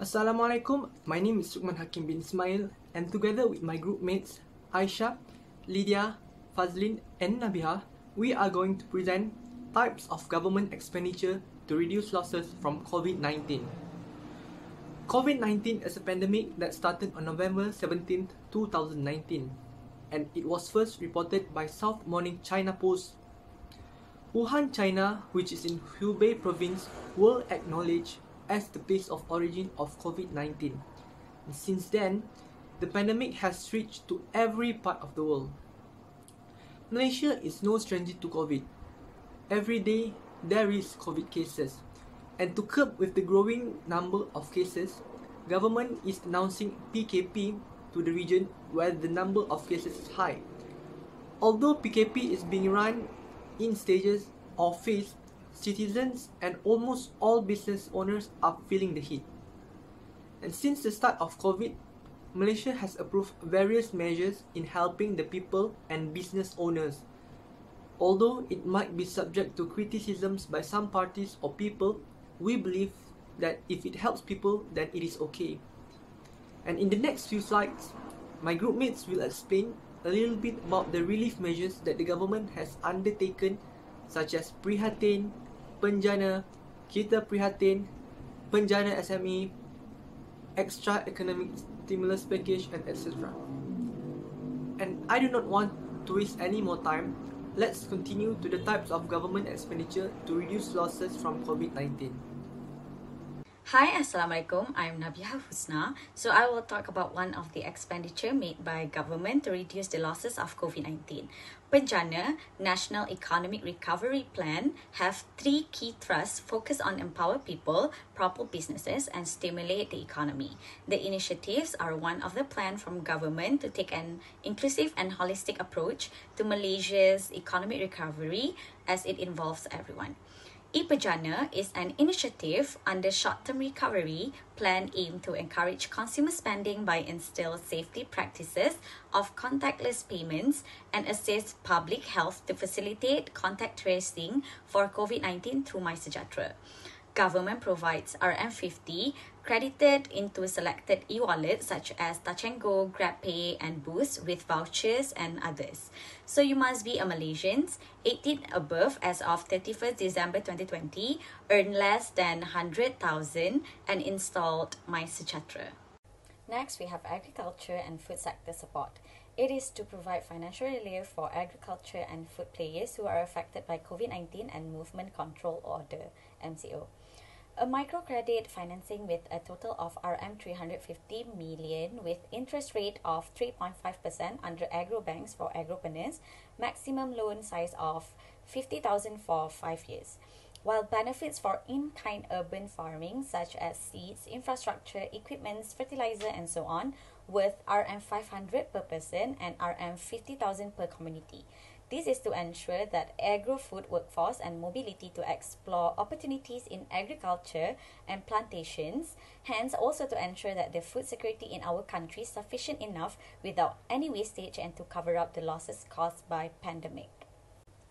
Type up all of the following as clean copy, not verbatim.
Assalamualaikum, my name is Sukman Hakim bin Ismail, and together with my group mates Aisha, Lydia, Fazlin and Nabiha, we are going to present types of government expenditure to reduce losses from Covid-19. Covid-19 is a pandemic that started on November 17, 2019, and it was first reported by South Morning China Post. Wuhan, China, which is in Hubei province, were acknowledged as the place of origin of Covid-19. And since then, the pandemic has reached to every part of the world. Malaysia is no stranger to Covid. Every day, there is Covid cases. And to cope with the growing number of cases, government is announcing PKP to the region where the number of cases is high. Although PKP is being run in stages or phase, citizens and almost all business owners are feeling the heat. And since the start of COVID, Malaysia has approved various measures in helping the people and business owners. Although it might be subject to criticisms by some parties or people, we believe that if it helps people, then it is okay. And in the next few slides, my group mates will explain a little bit about the relief measures that the government has undertaken, such as Prihatin, Penjana, Kita Prihatin, Penjana SME, Extra Economic Stimulus Package, and etc. And I do not want to waste any more time. Let's continue to the types of government expenditure to reduce losses from COVID-19. Hi, Assalamualaikum. I'm Nabiha Husna. So I will talk about one of the expenditure made by government to reduce the losses of COVID-19. Penjana, National Economic Recovery Plan, have three key thrusts focused on empower people, propel businesses, and stimulate the economy. The initiatives are one of the plan from government to take an inclusive and holistic approach to Malaysia's economic recovery as it involves everyone. E-Penjana is an initiative under short-term recovery plan aimed to encourage consumer spending by instill safety practices of contactless payments and assist public health to facilitate contact tracing for COVID-19 through MySejahtera. Government provides RM50 credited into selected e-wallets such as Touch 'n Go, GrabPay, and Boost with vouchers and others. So you must be a Malaysian, 18 above as of 31st December 2020, earn less than 100,000 and installed MySejahtera. Next, we have agriculture and food sector support. It is to provide financial relief for agriculture and food players who are affected by COVID-19 and Movement Control Order, MCO. A microcredit financing with a total of RM350 million with interest rate of 3.5% under agro banks for agropreneurs, maximum loan size of 50,000 for 5 years. While benefits for in-kind urban farming such as seeds, infrastructure, equipments, fertilizer and so on worth RM500 per person and RM50,000 per community. This is to ensure that agro-food workforce and mobility to explore opportunities in agriculture and plantations, hence also to ensure that the food security in our country is sufficient enough without any wastage and to cover up the losses caused by pandemic.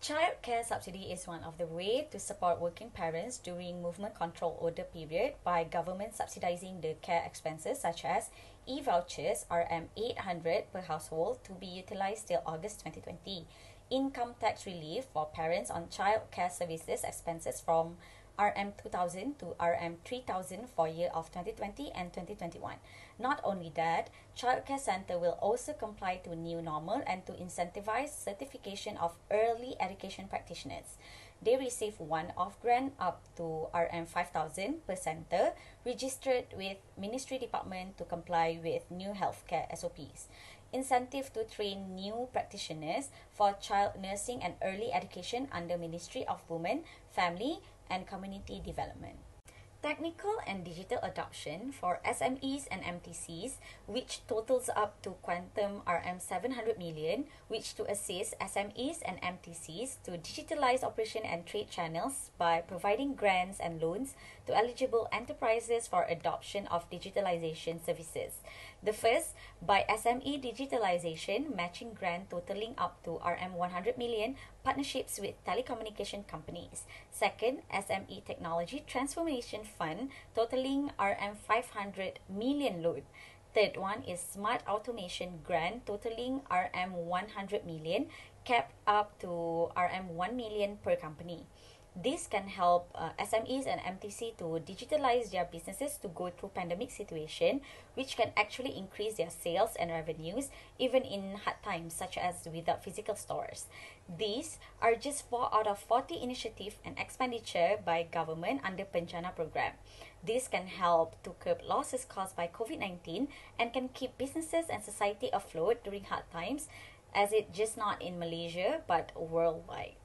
Child care subsidy is one of the ways to support working parents during Movement Control Order period by government subsidizing the care expenses such as e-vouchers RM800 per household to be utilized till August 2020. Income tax relief for parents on child care services expenses from RM2,000 to RM3,000 for year of 2020 and 2021. Not only that, childcare center will also comply to new normal and to incentivize certification of early education practitioners. They receive one-off grant up to RM5,000 per center registered with Ministry Department to comply with new healthcare SOPs. Incentive to train new practitioners for child nursing and early education under Ministry of Women, Family and Community Development. Technical and digital adoption for SMEs and MTCs, which totals up to quantum RM700 million, which to assist SMEs and MTCs to digitalize operation and trade channels by providing grants and loans to eligible enterprises for adoption of digitalization services. The first, by SME digitalization, matching grant totaling up to RM100 million partnerships with telecommunication companies. Second, SME Technology Transformation Fund totaling RM 500 million loan. Third one is Smart Automation Grant totaling RM 100 million, capped up to RM 1 million per company. This can help SMEs and MTC to digitalize their businesses to go through pandemic situation, which can actually increase their sales and revenues even in hard times such as without physical stores. These are just 4 out of 40 initiatives and expenditure by government under Penjana program. This can help to curb losses caused by COVID-19 and can keep businesses and society afloat during hard times, as it just not in Malaysia but worldwide.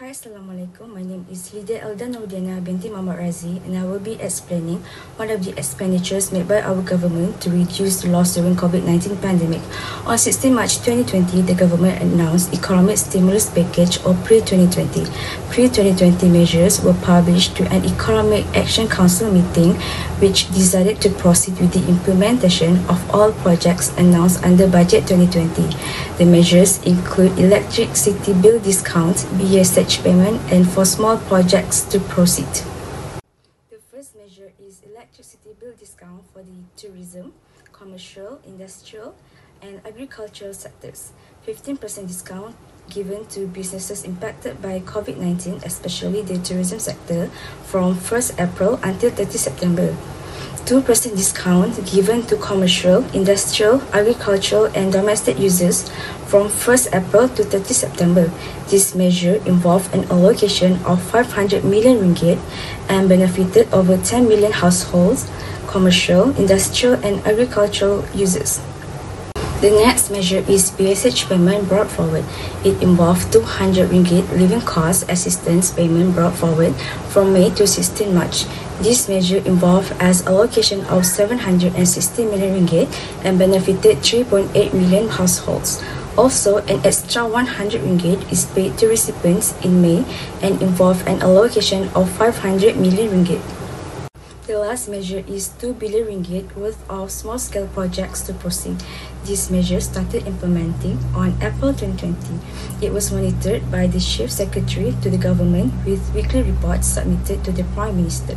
Hi, Assalamualaikum. My name is Lydia Elda Nordiana binti Muhammad Razi, and I will be explaining one of the expenditures made by our government to reduce the loss during COVID-19 pandemic. On 16 March 2020, the government announced Economic Stimulus Package or Pre-2020. Pre-2020 measures were published to an Economic Action Council meeting, which decided to proceed with the implementation of all projects announced under Budget 2020. The measures include electricity bill discount, BSH payment, and for small projects to proceed. The first measure is electricity bill discount for the tourism, commercial, industrial, and agricultural sectors. 15% discount given to businesses impacted by COVID-19, especially the tourism sector, from 1st April until 30 September. 2% discount given to commercial, industrial, agricultural, and domestic users from 1st April to 30 September. This measure involved an allocation of 500 million ringgit and benefited over 10 million households, commercial, industrial, and agricultural users. The next measure is BSH payment brought forward. It involved 200 ringgit living cost assistance payment brought forward from May to 16 March. This measure involved as allocation of 760 million ringgit and benefited 3.8 million households. Also, an extra 100 ringgit is paid to recipients in May and involved an allocation of 500 million ringgit. The last measure is 2 billion ringgit worth of small-scale projects to proceed. This measure started implementing on April 2020. It was monitored by the Chief Secretary to the government with weekly reports submitted to the Prime Minister.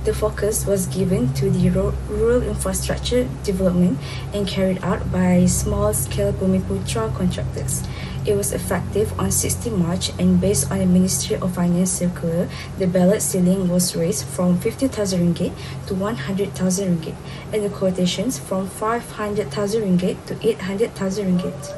The focus was given to the rural infrastructure development and carried out by small-scale Bumiputra contractors. It was effective on 16 March and based on the Ministry of Finance circular, the ballot ceiling was raised from 50,000 ringgit to 100,000 ringgit and the quotations from 500,000 ringgit to 800,000 ringgit.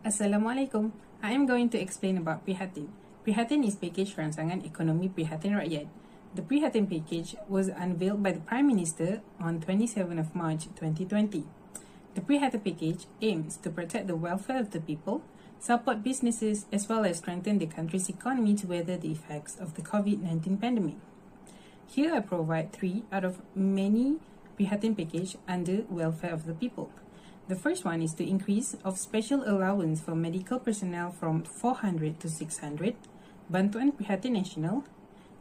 Assalamualaikum. I am going to explain about Prihatin. Prihatin is package Rancangan Ekonomi Prihatin Rakyat. The Prihatin package was unveiled by the Prime Minister on 27 of March 2020. The Prihatin package aims to protect the welfare of the people, support businesses, as well as strengthen the country's economy to weather the effects of the COVID-19 pandemic. Here I provide 3 out of many Prihatin package under welfare of the people. The first one is the increase of special allowance for medical personnel from 400 to 600, Bantuan Prihatin Nasional,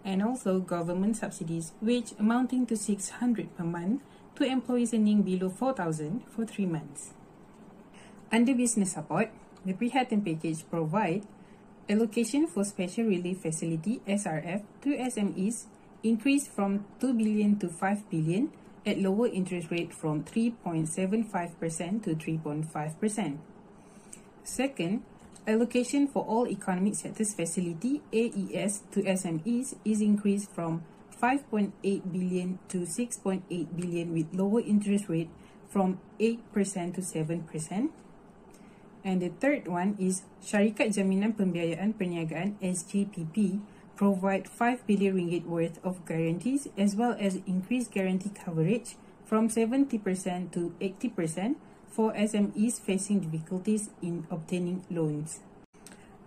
and also government subsidies, which amounting to 600 per month to employees earning below 4,000 for 3 months. Under business support, the Prihatin package provide allocation for Special Relief Facility SRF to SMEs increased from 2 billion to 5 billion at lower interest rate from 3.75% to 3.5%. Second, allocation for all economic sectors facility AES to SMEs is increased from 5.8 billion to 6.8 billion with lower interest rate from 8% to 7%. And the third one is Syarikat Jaminan Pembiayaan Perniagaan SJPP provide 5 billion ringgit worth of guarantees as well as increased guarantee coverage from 70% to 80% for SMEs facing difficulties in obtaining loans.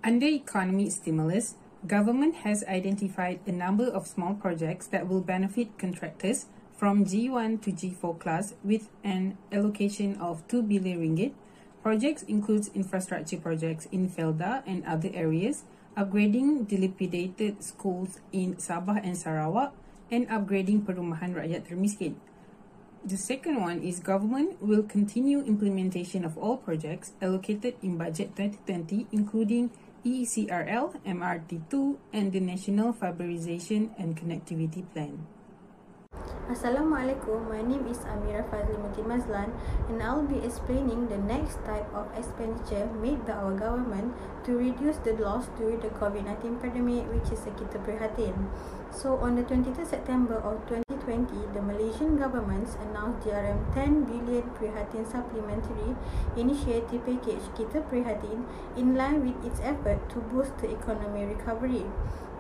Under economic stimulus, government has identified a number of small projects that will benefit contractors from G1 to G4 class with an allocation of 2 billion ringgit. Projects includes infrastructure projects in Felda and other areas, upgrading dilapidated schools in Sabah and Sarawak, and upgrading perumahan rakyat termiskin. The second one is government will continue implementation of all projects allocated in Budget 2020, including ECRL, MRT2, and the National Fiberization and Connectivity Plan. Assalamualaikum, my name is Amira Fazli Muti Mazlan and I'll be explaining the next type of expenditure made by our government to reduce the loss during the Covid-19 pandemic, which is Kita Prihatin. So on the 23rd September of 2020, the Malaysian government announced DRM 10 billion Prihatin supplementary initiative package Kita Prihatin in line with its effort to boost the economy recovery.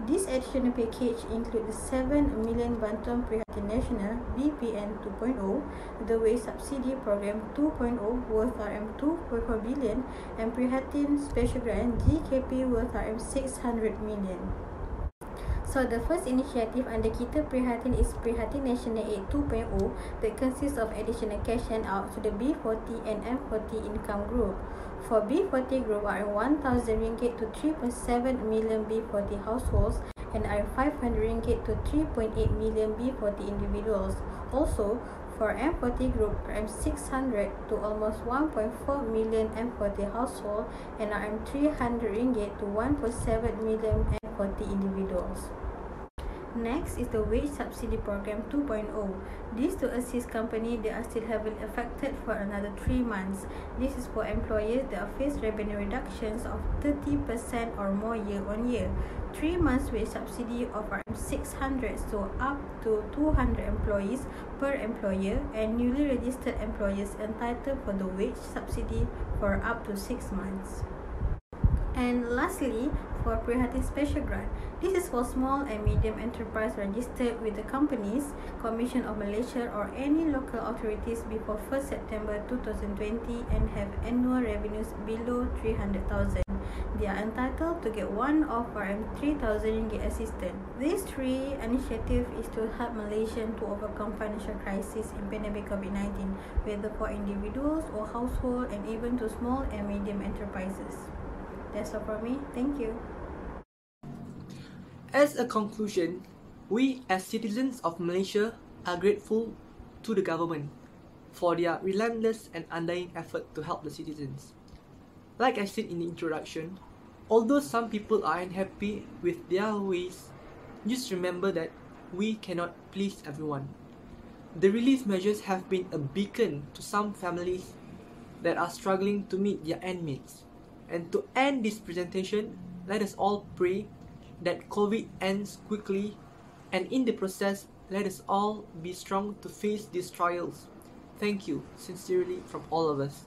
This additional package includes the 7 million Bantuan Prihatin Nasional BPN 2.0, the Wage Subsidy Program 2.0 worth RM 2.4 billion, and Prihatin Special Grant GKP worth RM 600 million. So the first initiative under Kita Prihatin is Prihatin National Aid 2.0 that consists of additional cash hand out to the B40 and M40 income group. For B40 group are RM1,000 to 3.7 million B40 households and are RM500 to 3.8 million B40 individuals. Also, for M40 group, RM600 to almost 1.4 million M40 households and RM300 to 1.7 million M40 individuals. Next is the Wage Subsidy Program 2.0. This to assist companies that are still heavily affected for another 3 months. This is for employers that face revenue reductions of 30% or more year on year. 3 months wage subsidy of RM600, so up to 200 employees per employer, and newly registered employers entitled for the wage subsidy for up to 6 months. And lastly, for Prihatin Special Grant, this is for small and medium enterprise registered with the Companies Commission of Malaysia or any local authorities before 1st September 2020 and have annual revenues below 300,000. They are entitled to get one of RM3,000 assistance. These 3 initiatives is to help Malaysians to overcome financial crisis in pandemic COVID-19, whether for individuals or household and even to small and medium enterprises. That's all from me. Thank you. As a conclusion, we as citizens of Malaysia are grateful to the government for their relentless and undying effort to help the citizens. Like I said in the introduction, although some people are unhappy with their ways, just remember that we cannot please everyone. The relief measures have been a beacon to some families that are struggling to meet their end meets. And to end this presentation, let us all pray that COVID ends quickly, and in the process, let us all be strong to face these trials. Thank you, sincerely, from all of us.